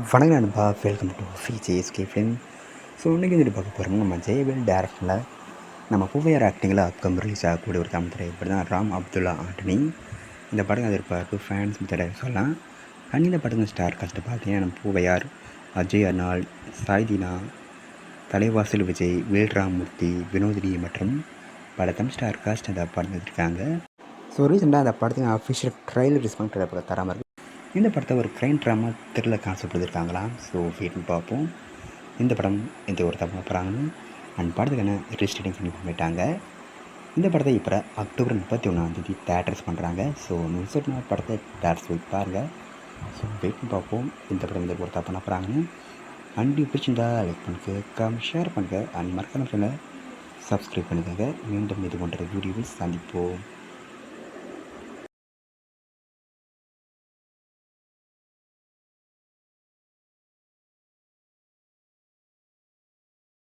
வணக்கம் நண்பா, welcome to VJSK film. So இன்றைக்கி வந்துட்டு பார்க்க போகிறோம் நம்ம ஜெயவேல் டேரக்டரில் நம்ம பூவையார் ஆக்டிங்கில் அப்கம் ரிலீஸ் ஆகக்கூடிய ஒரு தமிழ் திரைப்படம் தான் ராம் அப்துல்லா ஆண்டனி. இந்த படம் எதிர்பார்ப்பு ஃபேன்ஸ் மெத்தடாக சொல்லலாம். அண்ட் இந்த படத்தின் ஸ்டார் காஸ்ட் பார்த்தீங்கன்னா நம்ம பூவையார், அஜய் அர்னால், சாய்தினா, தலைவாசல் விஜய், வேல்ராமூர்த்தி, வினோதினி மற்றும் பல தமிழ் ஸ்டார் காஸ்ட் அந்த படம் எடுத்திருக்காங்க. ஸோ ரீசெண்டாக அந்த படத்தின் அஃபிஷியல் ட்ரைலர் ரெஸ்பான்ஸ் தராமல் இருக்குது. இந்த படத்தை ஒரு க்ரைம் ட்ராமா த்ரில்லர் கான்செப்ட் எடுத்திருக்காங்களாம். ஸோ வெயிட் பார்ப்போம் இந்த படம் எந்த ஒரு தப்பு போகிறாங்கன்னு. அண்ட் படத்துக்கான ரிஜிஸ்ட்ரேட்டிங் பண்ணி பண்ணிட்டாங்க. இந்த படத்தை இப்போ அக்டோபர் 31 தேட்டர்ஸ் பண்ணுறாங்க. ஸோ நிமிஷம் படத்தை தேட்டர்ஸ் போய் பாருங்கள். ஸோ வெயிட் பார்ப்போம் இந்த படம் எந்த ஒரு தப்பு பண்ண போகிறாங்கன்னு. அண்ட் பிடிச்சிருந்தா லைக் பண்ணுங்க, ஷேர் பண்ணுங்கள். அண்ட் மறக்காம சப்ஸ்கிரைப் பண்ணுங்க. மீண்டும் இது போன்ற வீடியோவில் சந்திப்போம்.